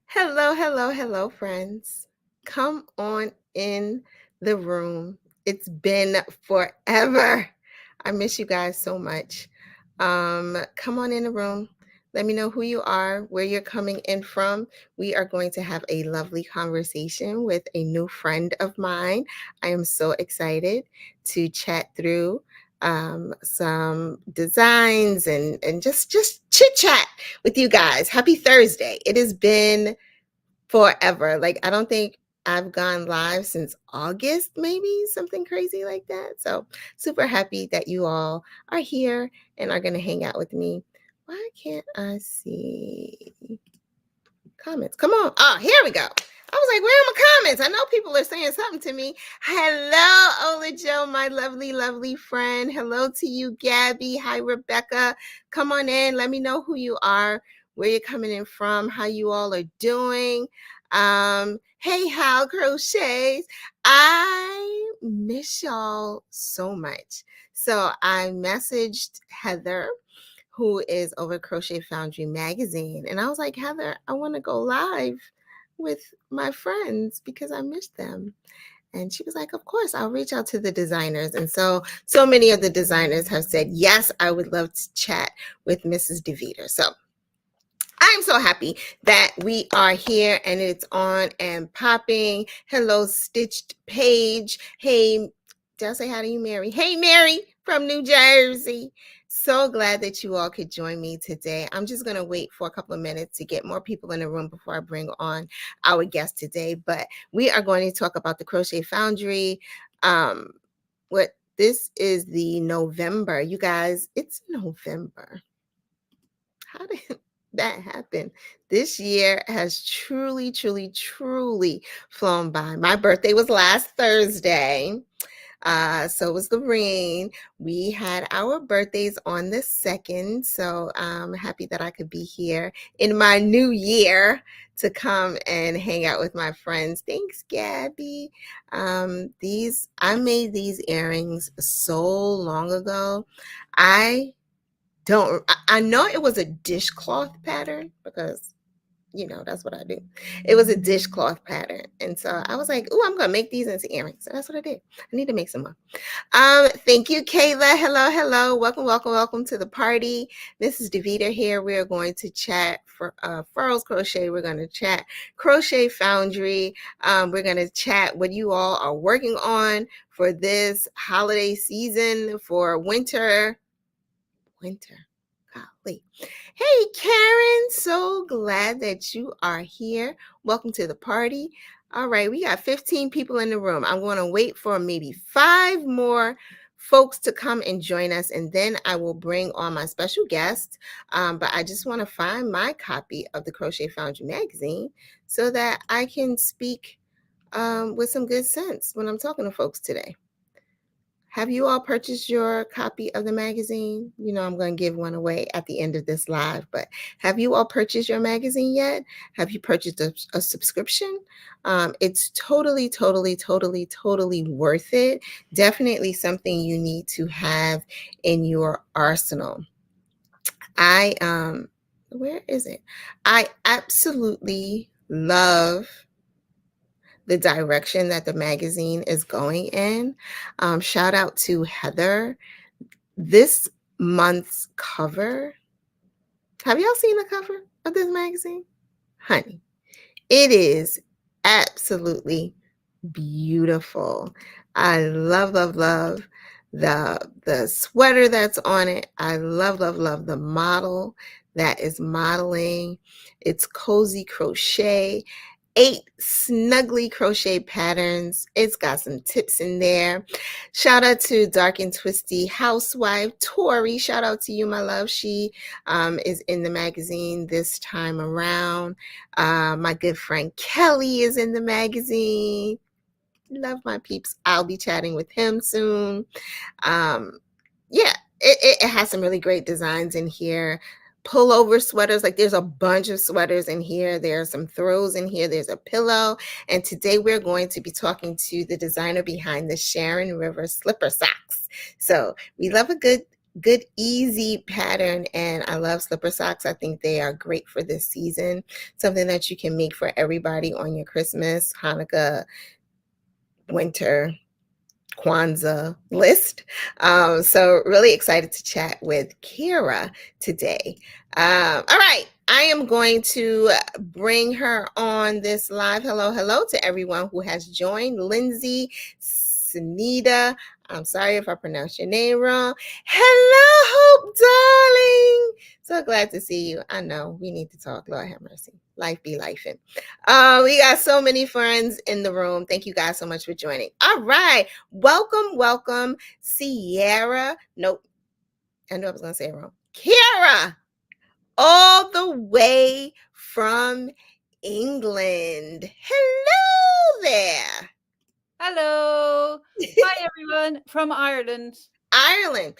Hello, hello, hello, friends. Come on in the room. It's been forever. I miss you guys so much. Come on in the room. Let me know who you are, where you're coming in from. We are going to have a lovely conversation with a new friend of mine. I am so excited to chat through some designs and just chit chat with you guys. Happy Thursday. It has been forever. Like, I don't think I've gone live since August, maybe something crazy like that. So, super happy that you all are here and are going to hang out with me. Why can't I see comments? Come on. Oh, here we go. I was like, where are my comments? I know people are saying something to me. Hello, Ola Joe, my lovely, lovely friend. Hello to you, Gabby. Hi, Rebecca. Come on in. Let me know who you are, where you're coming in from, how you all are doing. Hey, Hal Crochets. I miss y'all so much. So I messaged Heather, who is over Crochet Foundry Magazine. And I was like, Heather, I want to go live with my friends because I miss them. And she was like, of course, I'll reach out to the designers. And so many of the designers have said, yes, I would love to chat with Mrs. Deveter. So I'm so happy that we are here and it's on and popping. Hello, Stitched Page. Hey, did I say hi to you, Mary? Hey, Mary from New Jersey. So glad that you all could join me today. I'm just going to wait for a couple of minutes to get more people in the room before I bring on our guest today. But we are going to talk about the Crochet Foundry. This is the November. You guys, it's November. How did that happen? This year has truly, truly, truly flown by. My birthday was last Thursday. So was Lorraine. We had our birthdays on the 2nd. So I'm happy that I could be here in my new year to come and hang out with my friends. Thanks, Gabby. I made these earrings so long ago. I know it was a dishcloth pattern because, that's what I do. It was a dishcloth pattern. And so I was like, I'm going to make these into earrings. So that's what I did. I need to make some more. Thank you, Kayla. Hello, hello. Welcome, welcome, welcome to the party. Mrs. Deveter here. We are going to chat for Furls Crochet. We're going to chat Crochet Foundry. We're going to chat what you all are working on for this holiday season, for winter. Golly. Hey, Karen, so glad that you are here. Welcome to the party. All right, we got 15 people in the room. I'm going to wait for maybe 5 more folks to come and join us, and then I will bring on my special guest. But I just want to find my copy of the Crochet Foundry Magazine so that I can speak with some good sense when I'm talking to folks today. Have you all purchased your copy of the magazine? I'm going to give one away at the end of this live, but have you all purchased your magazine yet? Have you purchased a subscription? It's totally, totally, totally, totally worth it. Definitely something you need to have in your arsenal. Where is it? I absolutely love the direction that the magazine is going in. Shout out to Heather. This month's cover. Have y'all seen the cover of this magazine? Honey, it is absolutely beautiful. I love, love, love the sweater that's on it. I love, love, love the model that is modeling. It's cozy crochet. 8 snuggly crochet patterns. It's got some tips in there. Shout out to Dark and Twisty housewife Tori. Shout out to you, my love. She is in the magazine this time around. My good friend Kelly is in the magazine. Love my peeps. I'll be chatting with him soon. It has some really great designs in here. Pullover sweaters, like there's a bunch of sweaters in here. There are some throws in here. There's a pillow. And today we're going to be talking to the designer behind the Sharon River slipper socks. So we love a good good, easy pattern. And I love slipper socks. I think they are great for this season. Something that you can make for everybody on your Christmas, Hanukkah, winter, Kwanzaa list. So really excited to chat with Kira today. All right, I am going to bring her on this live. Hello to everyone who has joined. Lindsay, Sunita, I'm sorry if I pronounced your name wrong. Hello, Hope, darling. So glad to see you. I know we need to talk. Lord have mercy. Life be lifing. We got so many friends in the room. Thank you guys so much for joining. All right. Welcome, Sierra. Nope. I knew I was going to say it wrong. Kira, all the way from England. Hello there. Hello. Hi, everyone from Ireland. Ireland.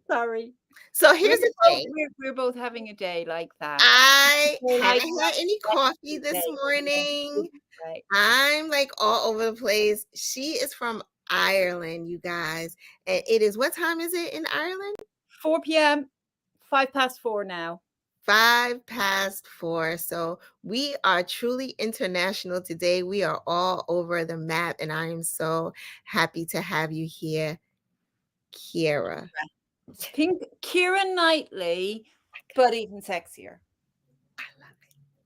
Sorry. So here's the thing. We're both having a day like that. I Like haven't had any coffee this morning. I'm like all over the place. She is from Ireland, you guys. And it is, what time is it in Ireland? 4 p.m., 4:05 now. 4:05. So we are truly international today. We are all over the map, and I am so happy to have you here, Kira. Think Keira Knightley, but even sexier.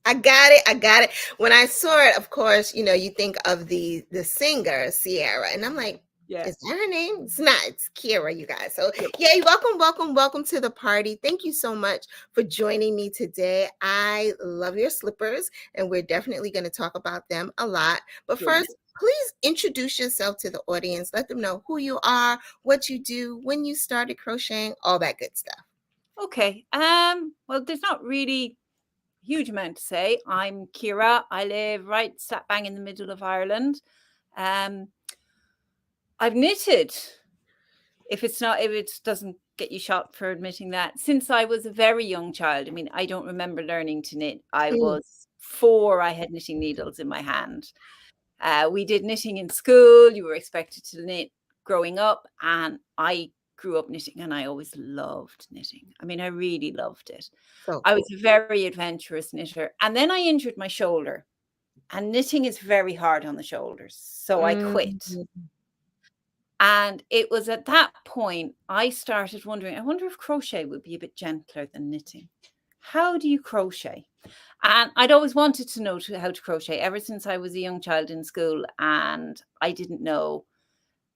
I got it. When I saw it, of course, you think of the singer Sierra, and I'm like, yeah, is that her name? It's not. It's Kira, you guys. So yay, welcome to the party. Thank you so much for joining me today. I love your slippers, and we're definitely going to talk about them a lot. But first, please introduce yourself to the audience. Let them know who you are, what you do, when you started crocheting, all that good stuff. Okay. Well, there's not really a huge amount to say. I'm Kira. I live right slap bang in the middle of Ireland. I've knitted, if it doesn't get you shot for admitting that, since I was a very young child. I mean, I don't remember learning to knit. I was 4. I had knitting needles in my hand. We did knitting in school. You were expected to knit growing up, and I grew up knitting, and I always loved knitting. I mean, I really loved it. So cool. I was a very adventurous knitter, and then I injured my shoulder, and knitting is very hard on the shoulders, so I quit. And it was at that point I started wondering, I wonder if crochet would be a bit gentler than knitting. How do you crochet? And I'd always wanted to know how to crochet ever since I was a young child in school, and I didn't know.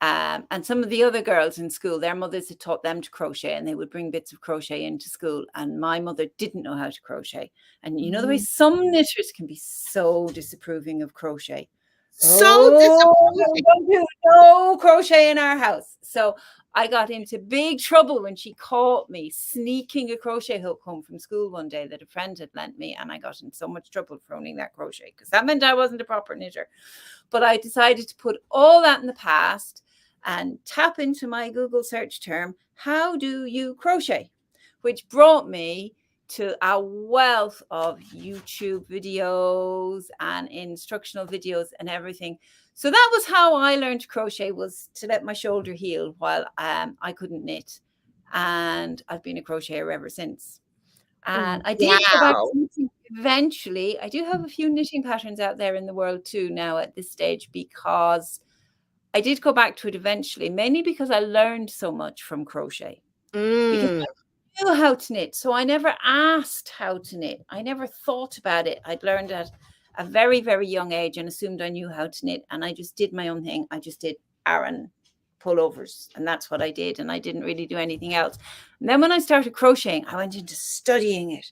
And some of the other girls in school, their mothers had taught them to crochet, and they would bring bits of crochet into school. And my mother didn't know how to crochet. And you know the way some knitters can be so disapproving of crochet. Disapproving. No crochet in our house. So I got into big trouble when she caught me sneaking a crochet hook home from school one day that a friend had lent me, and I got in so much trouble for owning that crochet because that meant I wasn't a proper knitter. But I decided to put all that in the past and tap into my Google search term, how do you crochet? Which brought me to a wealth of YouTube videos and instructional videos and everything. So that was how I learned to crochet, was to let my shoulder heal while I couldn't knit. And I've been a crocheter ever since. And I did go back to knitting eventually. I do have a few knitting patterns out there in the world too now at this stage, because I did go back to it eventually, mainly because I learned so much from crochet. Because I knew how to knit, so I never asked how to knit. I never thought about it. I'd learned at a very, very young age and assumed I knew how to knit, and I just did my own thing. I just did Aran pullovers, and that's what I did, and I didn't really do anything else. And then when I started crocheting, I went into studying it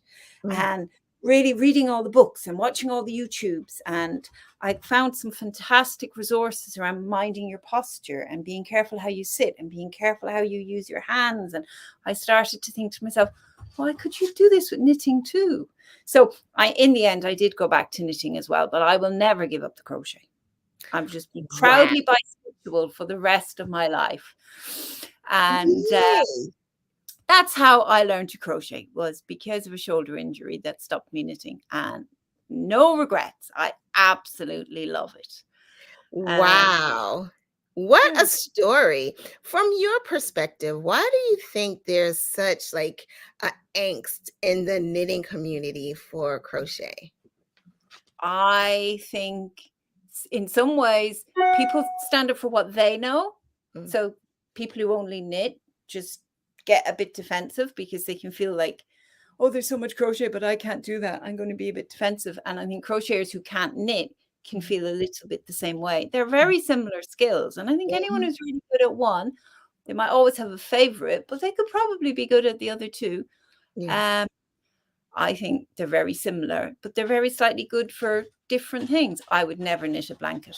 and really reading all the books and watching all the YouTubes, and I found some fantastic resources around minding your posture and being careful how you sit and being careful how you use your hands. And I started to think to myself, why could you do this with knitting too? So in the end, I did go back to knitting as well, but I will never give up the crochet. I'm just proudly bisexual for the rest of my life. And that's how I learned to crochet, was because of a shoulder injury that stopped me knitting, and no regrets. I absolutely love it. Wow. What Yeah. a story. From your perspective, why do you think there's such like a angst in the knitting community for crochet? I think in some ways people stand up for what they know. Mm, So people who only knit just get a bit defensive because they can feel like, oh, there's so much crochet, but I can't do that. I'm going to be a bit defensive. And I think crocheters who can't knit can mm, feel a little bit the same way. They're mm, very similar skills. And I think anyone mhm. who's really good at one, they might always have a favorite, but they could probably be good at the other two. Yeah. Um, I think they're very similar, but they're very slightly good for different things. I would never knit a blanket.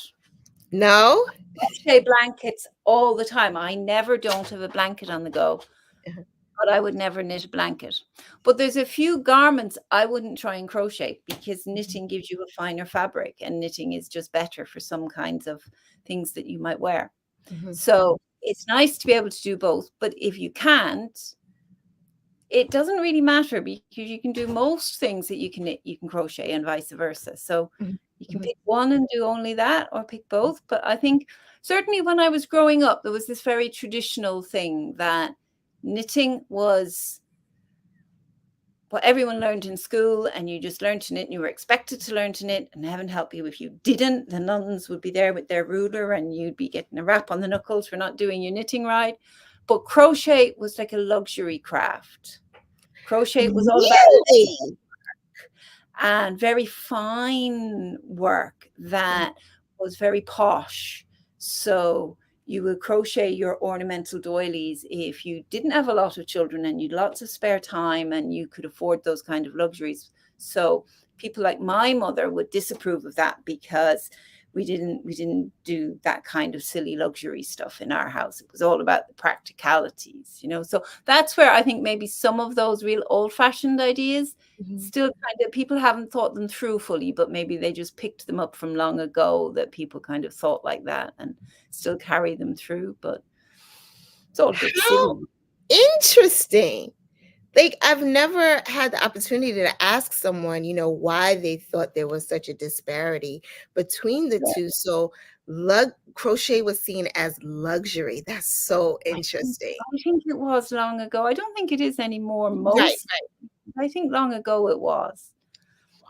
No? Crochet blankets all the time. I never don't have a blanket on the go, Uh-huh. but I would never knit a blanket. But there's a few garments I wouldn't try and crochet because Mhm, knitting gives you a finer fabric and knitting is just better for some kinds of things that you might wear. mhm, mhm, So it's nice to be able to do both, but if you can't, it doesn't really matter because you can do most things that you can knit, you can crochet and vice versa. So mhm, you can mhm, pick one and do only that or pick both. But I think certainly when I was growing up, there was this very traditional thing that knitting was what everyone learned in school and you just learned to knit and you were expected to learn to knit and heaven help you if you didn't. The nuns would be there with their ruler and you'd be getting a rap on the knuckles for not doing your knitting right. But crochet was like a luxury craft. Crochet was all about Really? and very fine work Mm, that was very posh. So you would crochet your ornamental doilies if you didn't have a lot of children and you'd lots of spare time and you could afford those kind of luxuries. So people like my mother would disapprove of that because we didn't do that kind of silly luxury stuff in our house. It was all about the practicalities, you know. So that's where I think maybe some of those real old-fashioned ideas mhm. still kind of people haven't thought them through fully, but maybe they just picked them up from long ago that people kind of thought like that and still carry them through. But it's all a bit How silly. interesting. Like, I've never had the opportunity to ask someone, why they thought there was such a disparity between the Yeah. two. So, crochet was seen as luxury. That's so I think interesting. I think it was long ago. I don't think it is anymore. Right, Most, right. I think long ago it was. Wow.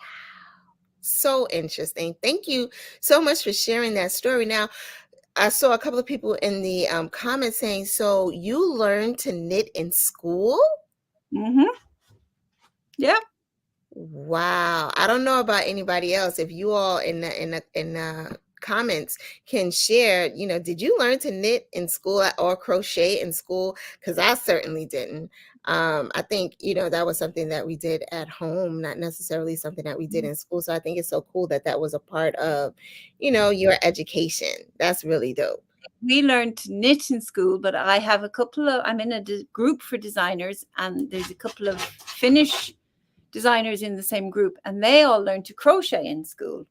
So interesting. Thank you so much for sharing that story. Now, I saw a couple of people in the comments saying, so you learned to knit in school? Hmm. Yeah. Wow. I don't know about anybody else. If you all in the comments can share, did you learn to knit in school or crochet in school? Because I certainly didn't. I think, that was something that we did at home, not necessarily something that we did in school. So I think it's so cool that that was a part of, your education. That's really dope. We learned to knit in school, but I have a couple of, I'm in a group for designers, and there's a couple of Finnish designers in the same group, and they all learned to crochet in school.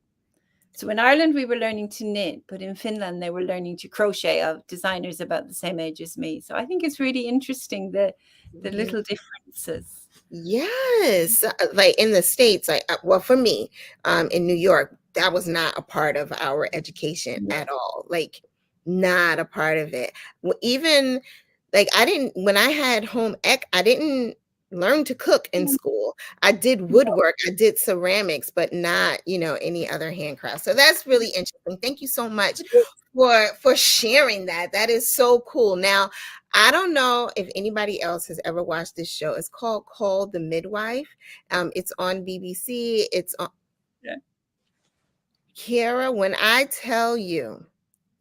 So in Ireland, we were learning to knit, but in Finland, they were learning to crochet of designers about the same age as me. So I think it's really interesting the Mhm. little differences. Yes, like in the States, like well, for me, in New York, that was not a part of our education Yeah. at all. Like, not a part of it. Even like I didn't when I had home ec, I didn't learn to cook in school. I did woodwork, I did ceramics, but not, any other handcraft. So that's really interesting. Thank you so much for sharing that. That is so cool. Now, I don't know if anybody else has ever watched this show. It's called The Midwife. It's on BBC. It's on Yeah. Kiara. When I tell you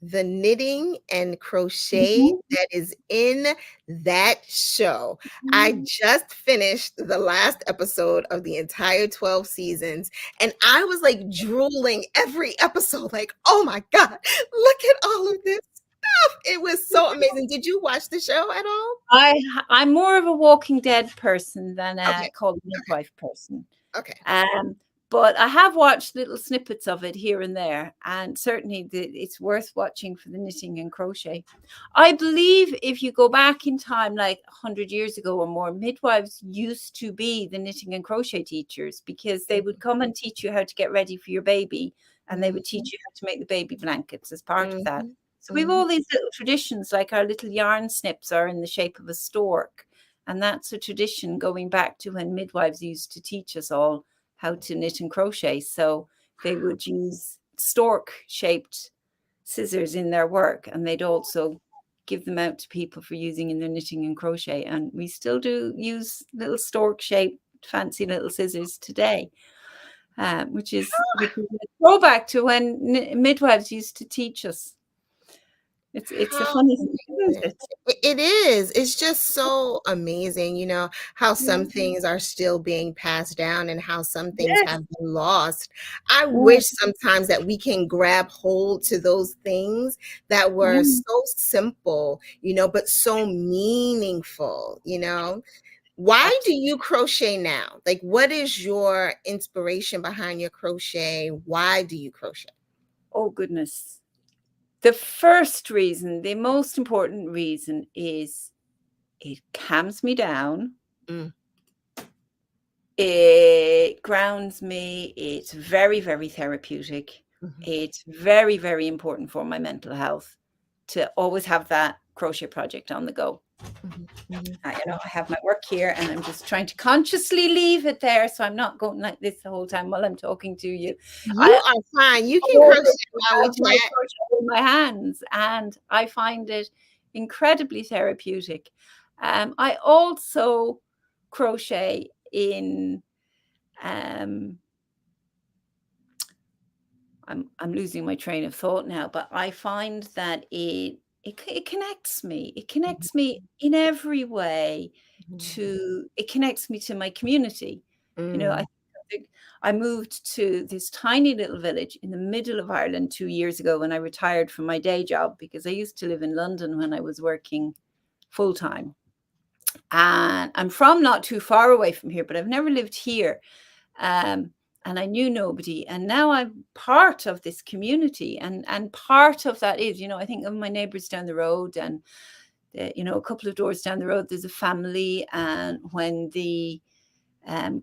the knitting and crochet Mhm. that is in that show. I Mhm. just finished the last episode of the entire 12 seasons, and I was like drooling every episode, like, oh my God, look at all of this stuff. It was so amazing. Did you watch the show at all? I'm more of a Walking Dead person than a Okay, called midwife person. okay. Um, but I have watched little snippets of it here and there, and certainly it's worth watching for the knitting and crochet. I believe if you go back in time, like 100 years ago or more, midwives used to be the knitting and crochet teachers because they would come and teach you how to get ready for your baby, and they would Mhm, teach you how to make the baby blankets as part of that. mhm, So we have all these little traditions, like our little yarn snips are in the shape of a stork. And that's a tradition going back to when midwives used to teach us all how to knit and crochet. So they would use stork-shaped scissors in their work, and they'd also give them out to people for using in their knitting and crochet. And we still do use little stork-shaped fancy little scissors today, which is a throwback to when midwives used to teach us. It's a How funny thing, isn't amazing. it? It is. It's just so amazing, how some Yeah. things are still being passed down and how some things Yes. have been lost. I Mm, wish sometimes that we can grab hold to those things that were mm. so simple, but so meaningful. Why do Absolutely. you crochet now? Like, what is your inspiration behind your crochet? Why do you crochet? Oh, goodness. The first reason, the most important reason, is it calms me down. Mm, It grounds me. It's very, very therapeutic. mhm, It's very, very important for my mental health to always have that crochet project on the go. mhm, mhm. I have my work here and I'm just trying to consciously leave it there. So I'm not going like this the whole time while I'm talking to you. You I are fine. You can always crochet while we have my chat. crochet in my hands, and I find it incredibly therapeutic. I also crochet in um, I'm losing my train of thought now, but I find that it connects me. It Mhm, connects me in every way. mhm, It connects me to my community. I mm, think I moved to this tiny little village in the middle of Ireland 2 years ago when I retired from my day job, because I used to live in London when I was working full time. And I'm from not too far away from here, but I've never lived here. Um, and I knew nobody, and now I'm part of this community, and part of that is, I think of my neighbors down the road, and a couple of doors down the road there's a family, and when the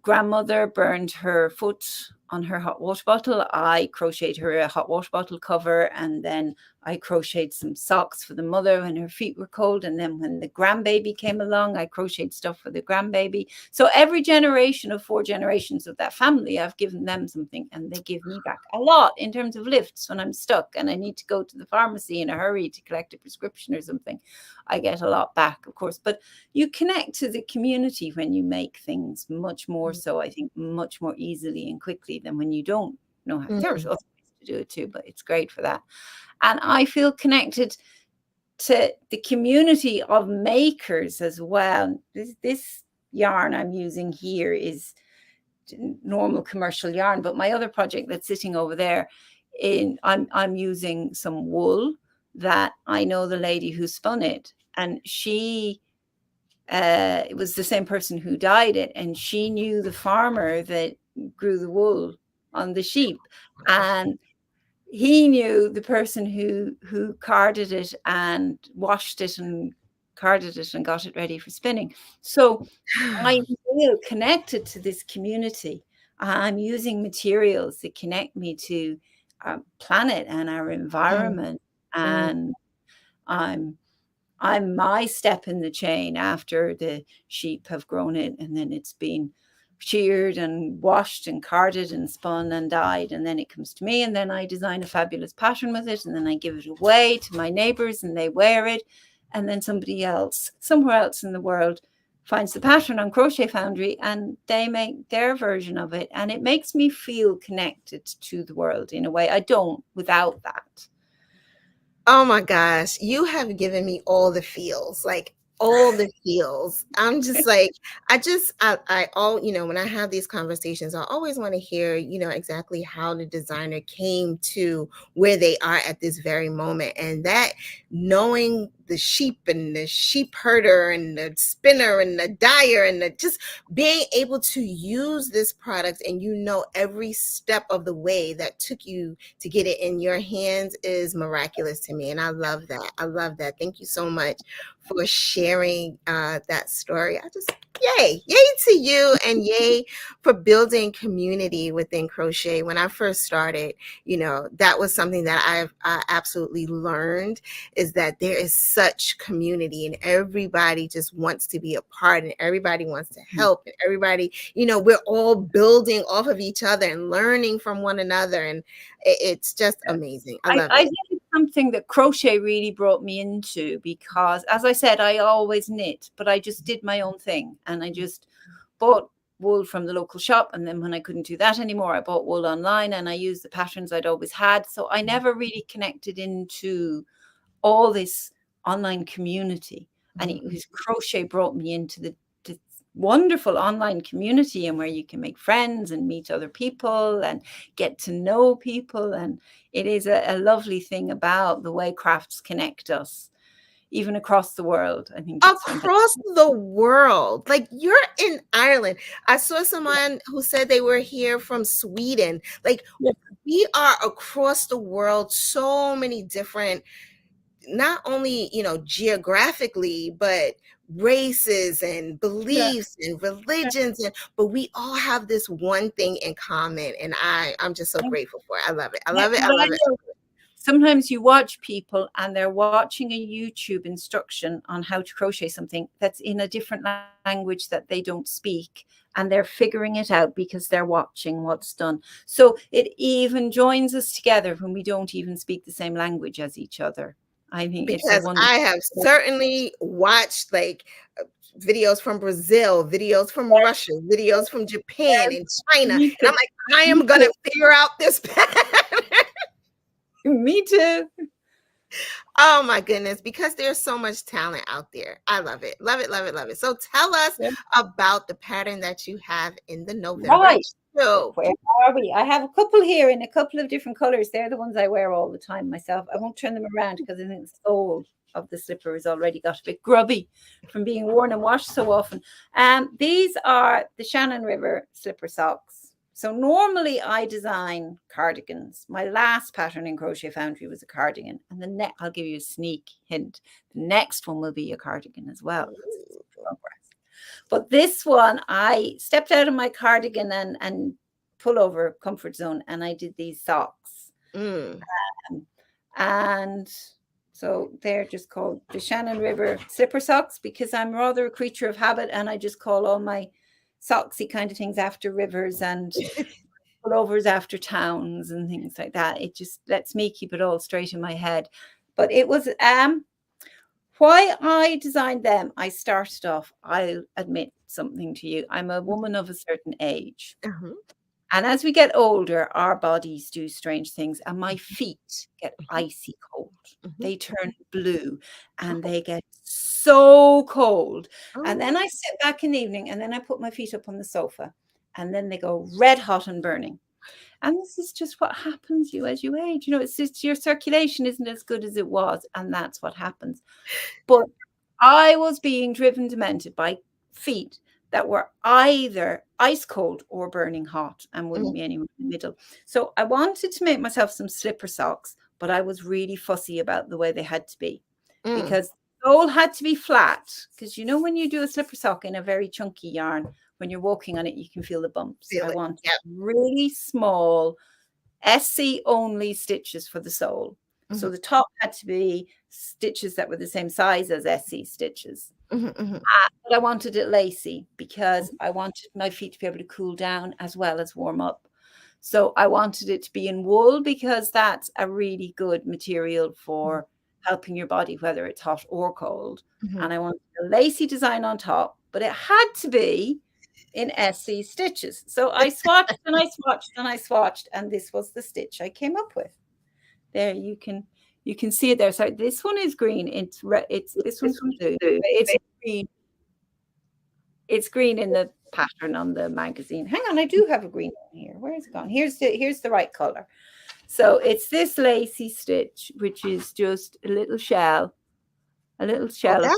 grandmother burned her foot on her hot water bottle, I crocheted her a hot water bottle cover, and then I crocheted some socks for the mother when her feet were cold. And then when the grandbaby came along, I crocheted stuff for the grandbaby. So every generation of 4 generations of that family, I've given them something, and they give me back a lot in terms of lifts when I'm stuck and I need to go to the pharmacy in a hurry to collect a prescription or something. I get a lot back, of course, but you connect to the community when you make things much more mm, so, I think, much more easily and quickly than when you don't know how. There's mm. other ways to do it too, but it's great for that. And I feel connected to the community of makers as well. This yarn I'm using here is normal commercial yarn, but my other project that's sitting over there, I'm using some wool that I know the lady who spun it, and it was the same person who dyed it, and she knew the farmer that grew the wool on the sheep, and he knew the person who carded it and washed it and carded it and got it ready for spinning. So I feel connected to this community. I'm using materials that connect me to our planet and our Mm, environment, mm. and I'm I'm my step in the chain after the sheep have grown it, and then it's been sheared and washed and carded and spun and dyed, and then it comes to me, and then I design a fabulous pattern with it, and then I give it away to my neighbors and they wear it, and then somebody else somewhere else in the world finds the pattern on Crochet Foundry and they make their version of it, and it makes me feel connected to the world in a way I don't without that. Oh my gosh, you have given me all the feels, like all the feels. I'm just like, I all, when I have these conversations, I always want to hear, exactly how the designer came to where they are at this very moment. And that knowing the sheep and the sheep herder and the spinner and the dyer and just being able to use this product, and every step of the way that took you to get it in your hands is miraculous to me. And I love that. I love that. Thank you so much for sharing that story. I just, yay to you, and yay for building community within crochet. When I first started, that was something that I absolutely learned, is that there is such community, and everybody just wants to be a part, and everybody wants to help, and everybody, we're all building off of each other and learning from one another, and it's just amazing. I love I it. think it's something that crochet really brought me into, because, as I said, I always knit, but I just did my own thing, and I just bought wool from the local shop, and then when I couldn't do that anymore, I bought wool online, and I used the patterns I'd always had. So I never really connected into all this online community, and it was crochet brought me into the wonderful online community, and where you can make friends and meet other people and get to know people. And it is a lovely thing about the way crafts connect us, even across the world. I think it's fantastic. Across the world. Like, you're in Ireland. I saw someone who said they were here from Sweden. Like, we are across the world, so many different, not only, geographically, but races and beliefs and religions, but we all have this one thing in common, and I'm just so grateful for it. I love it. I love it. I love it. Sometimes you watch people and they're watching a YouTube instruction on how to crochet something that's in a different language that they don't speak, and they're figuring it out because they're watching what's done. So it even joins us together when we don't even speak the same language as each other. I think it's a Because wonderful. I have certainly watched videos from Brazil, videos from Russia, videos from Japan and China, and I'm like, I am gonna figure out this pattern. Me too. Oh my goodness, because there's so much talent out there. I love it. Love it, love it, love it. So tell us about the pattern that you have in the November Right. show. Where are we? I have a couple here in a couple of different colors. They're the ones I wear all the time myself. I won't turn them around because I think the sole of the slipper has already got a bit grubby from being worn and washed so often. These are the Shannon River slipper socks. So normally I design cardigans. My last pattern in Crochet Foundry was a cardigan. And I'll give you a sneak hint. The next one will be a cardigan as well. But this one, I stepped out of my cardigan and pullover comfort zone, and I did these socks. And so they're just called the Shannon River slipper socks, because I'm rather a creature of habit, and I just call all my socksy kind of things after rivers and pullovers after towns and things like that. It just lets me keep it all straight in my head. But it was why I designed them. I started off, I'll admit something to you. I'm a woman of a certain age. And as we get older, our bodies do strange things. And my feet get icy cold. They turn blue and they get so cold. And then I sit back in the evening, and then I put my feet up on the sofa, and then they go red hot and burning. And this is just what happens as you age. It's just your circulation isn't as good as it was. And that's what happens. But I was being driven demented by feet that were either ice cold or burning hot, and wouldn't be anywhere in the middle. So I wanted to make myself some slipper socks, but I was really fussy about the way they had to be, because the sole had to be flat. Because when you do a slipper sock in a very chunky yarn, when you're walking on it, you can feel the bumps. I want really small SC only stitches for the sole. So the top had to be stitches that were the same size as SC stitches. But I wanted it lacy, because I wanted my feet to be able to cool down as well as warm up. So I wanted it to be in wool, because that's a really good material for helping your body, whether it's hot or cold. And I wanted a lacy design on top, but it had to be in SC stitches. So I swatched and I swatched and I swatched, and this was the stitch I came up with. There, you can see it there. So this one is green. It's this one's blue. It's green. It's green in the pattern on the magazine. Hang on, I do have a green one here. Where is it gone? Here's the right color. So it's this lacy stitch, which is just a little shell of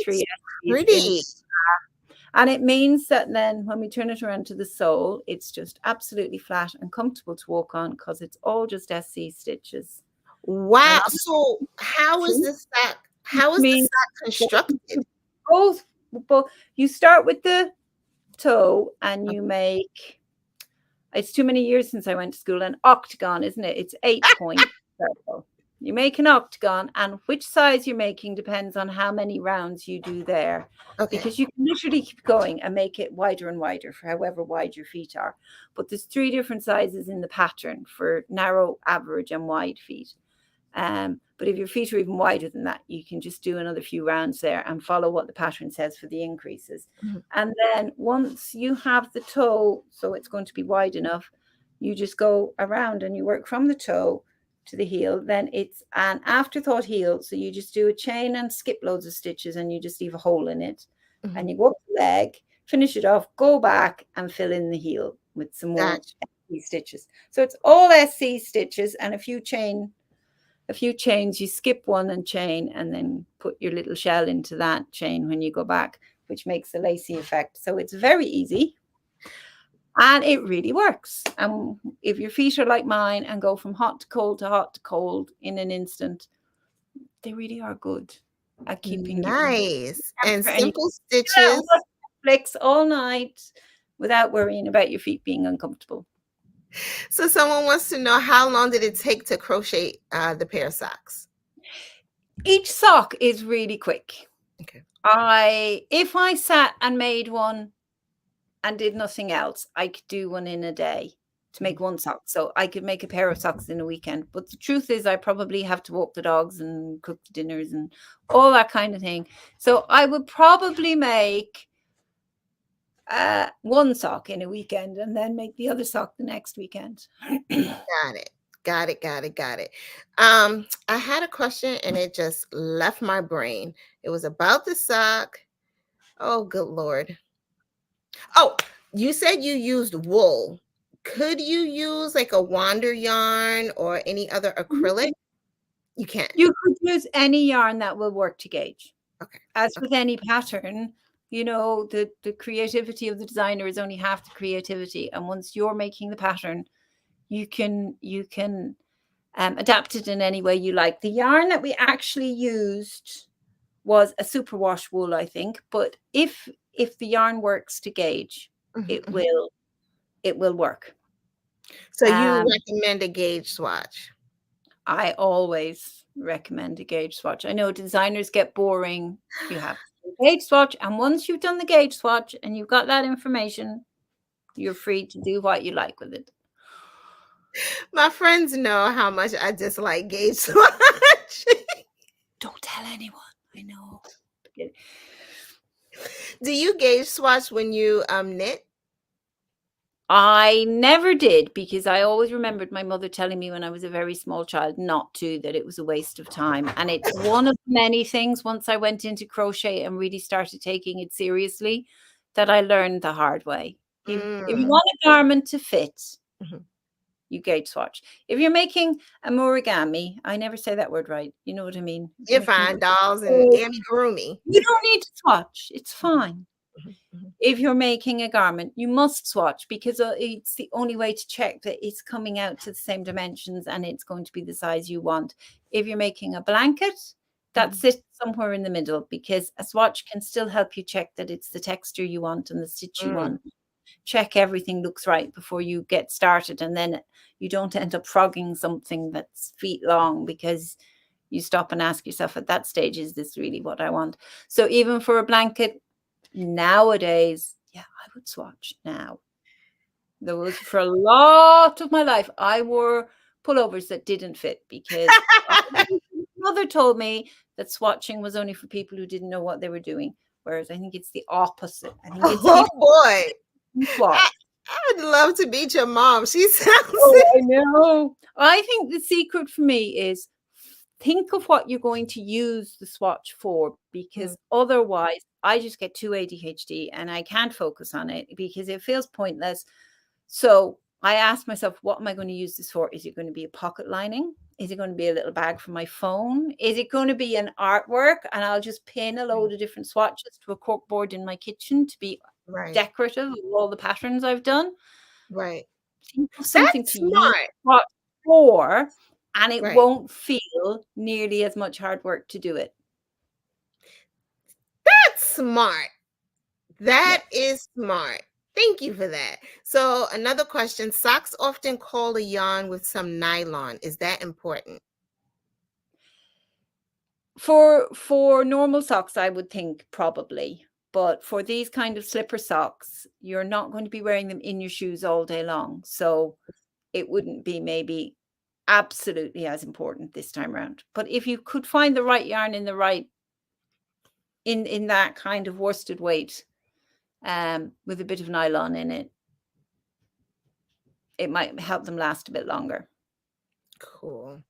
3 pretty. And it means that then when we turn it around to the sole, it's just absolutely flat and comfortable to walk on, because it's all just SC stitches. Wow. So how is the sock constructed? both. You start with the toe and you make, it's too many years since I went to school, an octagon, isn't it? It's 8 point circle. You make an octagon, and which size you're making depends on how many rounds you do there. Okay. Because you can literally keep going and make it wider and wider for however wide your feet are. But there's 3 different sizes in the pattern for narrow, average, and wide feet. But if your feet are even wider than that, you can just do another few rounds there and follow what the pattern says for the increases. Mm-hmm. And then once you have the toe, so it's going to be wide enough, you just go around and you work from the toe to the heel. Then it's an afterthought heel. So you just do a chain and skip loads of stitches and you just leave a hole in it. Mm-hmm. And you go up the leg, finish it off, go back and fill in the heel with some more SC stitches. So it's all SC stitches and a few chains. You skip one and chain and then put your little shell into that chain when you go back, which makes a lacy effect. So it's very easy and it really works. And if your feet are like mine and go from hot to cold to hot to cold in an instant, they really are good at keeping nice and and simple stitches. Flicks all night without worrying about your feet being uncomfortable. So someone wants to know, how long did it take to crochet the pair of socks? Each sock is really quick. Okay. If I sat and made one and did nothing else, I could do one in a day to make one sock. So I could make a pair of socks in a weekend. But the truth is I probably have to walk the dogs and cook the dinners and all that kind of thing. So I would probably make one sock in a weekend and then make the other sock the next weekend. Got it. I had a question and it just left my brain. It was about the sock. Oh, good Lord. Oh, you said you used wool. Could you use like a wander yarn or any other acrylic? You can't. You could use any yarn that will work to gauge. Okay. As with any pattern, you know, the creativity of the designer is only half the creativity. And once you're making the pattern, you can adapt it in any way you like. The yarn that we actually used was a superwash wool, I think. But if the yarn works to gauge, it will work. So you recommend a gauge swatch? I always recommend a gauge swatch. I know designers get boring. You have a gauge swatch, and once you've done the gauge swatch and you've got that information, you're free to do what you like with it. My friends know how much I dislike gauge swatch. Don't tell anyone. I know. Do you gauge swatch when you knit? I never did, because I always remembered my mother telling me when I was a very small child not to, that it was a waste of time. And it's one of many things, once I went into crochet and really started taking it seriously, that I learned the hard way. If you want a garment to fit, you gauge swatch. If you're making a origami, I never say that word right. You know what I mean? You're fine, dolls and amigurumi. You don't need to swatch. It's fine. If you're making a garment, you must swatch, because it's the only way to check that it's coming out to the same dimensions and it's going to be the size you want. If you're making a blanket, that sits somewhere in the middle, because a swatch can still help you check that it's the texture you want and the stitch you want. Check everything looks right before you get started, and then you don't end up frogging something that's feet long, because you stop and ask yourself at that stage, is this really what I want? So even for a blanket nowadays, I would swatch now. There was, for a lot of my life, I wore pullovers that didn't fit, because my mother told me that swatching was only for people who didn't know what they were doing. Whereas I think it's the opposite. I think it's swatch. I would love to meet your mom. She sounds. I know. I think the secret for me is, think of what you're going to use the swatch for, because otherwise I just get too ADHD and I can't focus on it because it feels pointless. So I asked myself, what am I going to use this for? Is it going to be a pocket lining? Is it going to be a little bag for my phone? Is it going to be an artwork? And I'll just pin a load of different swatches to a cork board in my kitchen to be decorative of all the patterns I've done. Right. Think of something to use swatch for, and it won't feel nearly as much hard work to do it. That's smart. That is smart. Thank you for that. So another question, socks often call a yarn with some nylon. Is that important? For normal socks, I would think probably. But for these kind of slipper socks, you're not going to be wearing them in your shoes all day long. So it wouldn't be maybe absolutely as important this time around. But if you could find the right yarn in the right in that kind of worsted weight, with a bit of nylon in it, it might help them last a bit longer. Cool.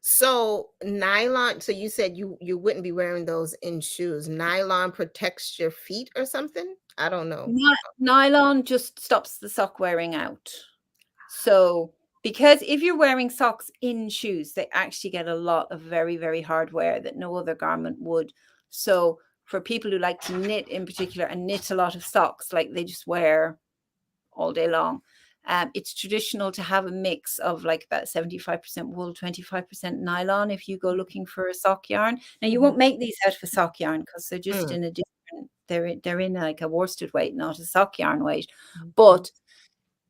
So nylon, so you said you wouldn't be wearing those in shoes. Nylon protects your feet or something? I don't know. Nylon just stops the sock wearing out. So, because if you're wearing socks in shoes, they actually get a lot of very, very hard wear that no other garment would. So, for people who like to knit in particular and knit a lot of socks, like they just wear all day long, it's traditional to have a mix of like about 75% wool, 25% nylon if you go looking for a sock yarn. Now, you won't make these out of a sock yarn because they're just in a different, they're in like a worsted weight, not a sock yarn weight. But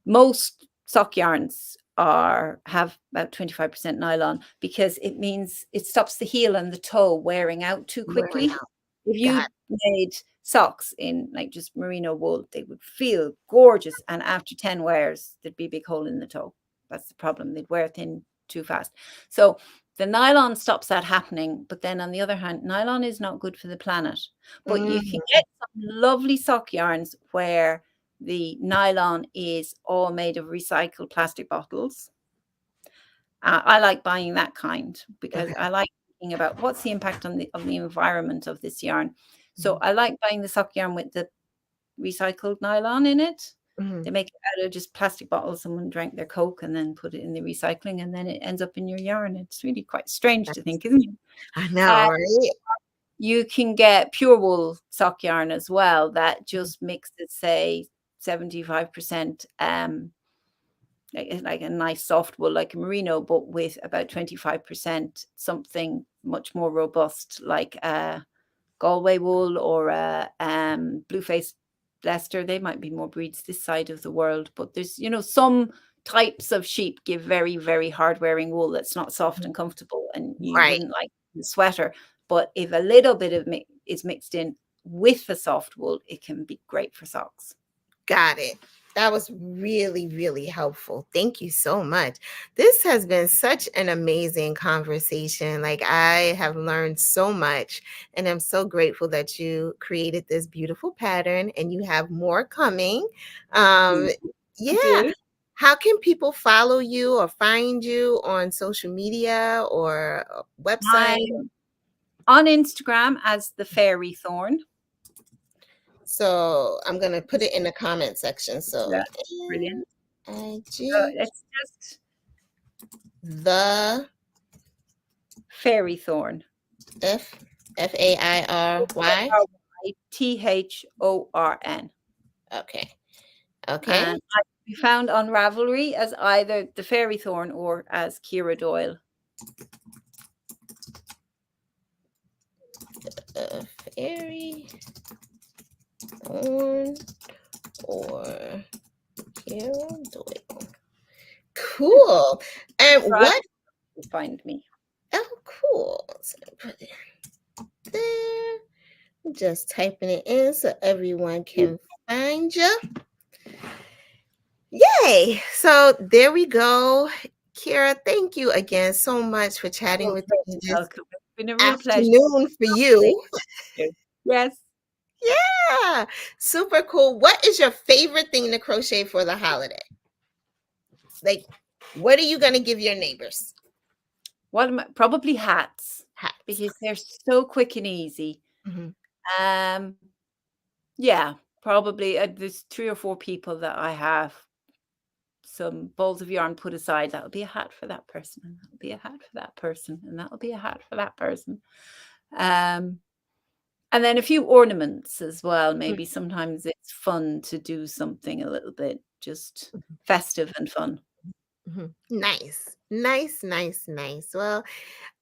most sock yarns have about 25% nylon because it means it stops the heel and the toe wearing out too quickly. If you made socks in like just merino wool, they would feel gorgeous, and after 10 wears there'd be a big hole in the toe. That's the problem, they'd wear thin too fast. So the nylon stops that happening, but then on the other hand, nylon is not good for the planet. But you can get some lovely sock yarns where the nylon is all made of recycled plastic bottles. I like buying that kind because I like thinking about what's the impact on the environment of this yarn. So I like buying the sock yarn with the recycled nylon in it. They make it out of just plastic bottles. Someone drank their Coke and then put it in the recycling, and then it ends up in your yarn. It's really quite strange to think, isn't it? I know, right? You can get pure wool sock yarn as well that just mixes, say, 75% like a nice soft wool like a merino, but with about 25% something much more robust like Galway wool or blue-faced Leicester. They might be more breeds this side of the world, but there's some types of sheep give very, very hard wearing wool that's not soft and comfortable, and you wouldn't like the sweater. But if a little bit of is mixed in with the soft wool, it can be great for socks. Got it. That was really, really helpful. Thank you so much. This has been such an amazing conversation. Like, I have learned so much, and I'm so grateful that you created this beautiful pattern and you have more coming. Yeah. How can people follow you or find you on social media or website? I'm on Instagram as the Fairy Thorn. So I'm going to put it in the comment section. So Yeah, brilliant. It's just the Fairy Thorn. Fairy Thorn. Okay. And I can be found on Ravelry as either the Fairy Thorn or as Ciara Doyle. Fairy Thorn or Ciara Doyle. Cool. And what? Find me. Oh, cool. So put it there. Just typing it in so everyone can find you. Yay! So there we go. Ciara, thank you again so much for chatting with me this It's been a real afternoon for you. Yes. Yeah, super cool. What is your favorite thing to crochet for the holiday? Like, what are you going to give your neighbors? Probably hats. Because they're so quick and easy. Yeah, probably there's 3 or 4 people that I have some balls of yarn put aside. That'll be a hat for that person, and that'll be a hat for that person, and that'll be a hat for that person. And then a few ornaments as well. Maybe sometimes it's fun to do something a little bit just festive and fun. Mhm. Nice. Nice, nice, nice. Well,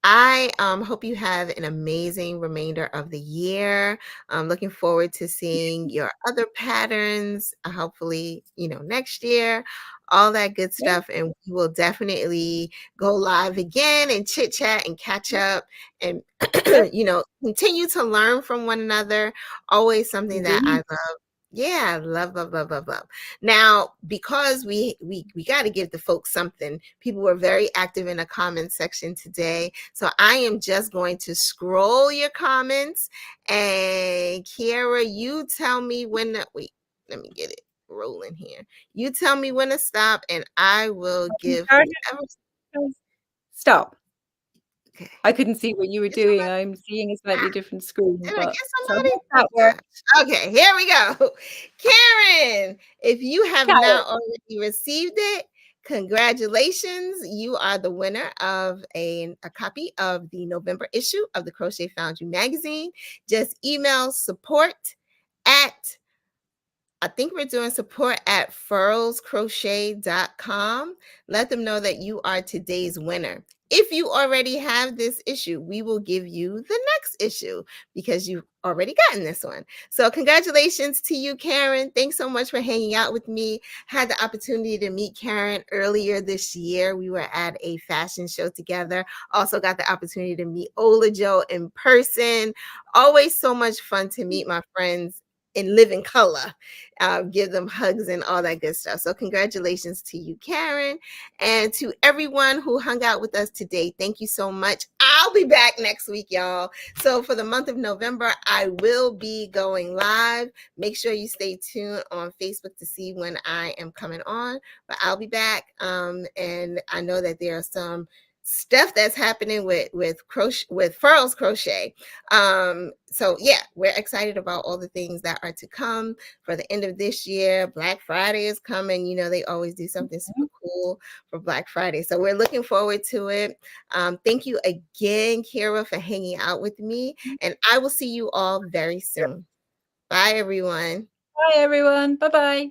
I hope you have an amazing remainder of the year. I'm looking forward to seeing your other patterns, hopefully, next year, all that good Yeah, stuff. And we will definitely go live again and chit chat and catch yeah, up and, yeah, continue to learn from one another. Always something that I indeed. love. Yeah, love, love, love, love, love. Now, because we got to give the folks something. People were very active in the comment section today, so I am just going to scroll your comments. And Kiara, you tell me when to wait. Let me get it rolling here. You tell me when to stop, and I will You give started. whoever. Stop. Okay, I couldn't see what you were get doing. somebody. I'm seeing a slightly Ah, different screen, did I but get so I somebody? hope Oh that works. gosh. Okay, here we go. Karen, if you have Karen, not already received it, congratulations. You are the winner of a copy of the November issue of the Crochet Foundry Magazine. Just email support at I think we're doing support at furlscrochet.com. Let them know that you are today's winner. If you already have this issue, we will give you the next issue because you've already gotten this one. So, congratulations to you, Karen. Thanks so much for hanging out with me. Had the opportunity to meet Karen earlier this year. We were at a fashion show together. Also, got the opportunity to meet Ola Joe in person. Always so much fun to meet my friends in living color, give them hugs and all that good stuff. So, congratulations to you, Karen, and to everyone who hung out with us today. Thank you so much. I'll be back next week, y'all. So, for the month of November, I will be going live. Make sure you stay tuned on Facebook to see when I am coming on, but I'll be back. And I know that there are some stuff that's happening with Furls Crochet. So yeah, we're excited about all the things that are to come for the end of this year. Black Friday is coming. They always do something super cool for Black Friday. So we're looking forward to it. Thank you again, Kira, for hanging out with me. And I will see you all very soon. Bye, everyone. bye everyone. Bye bye.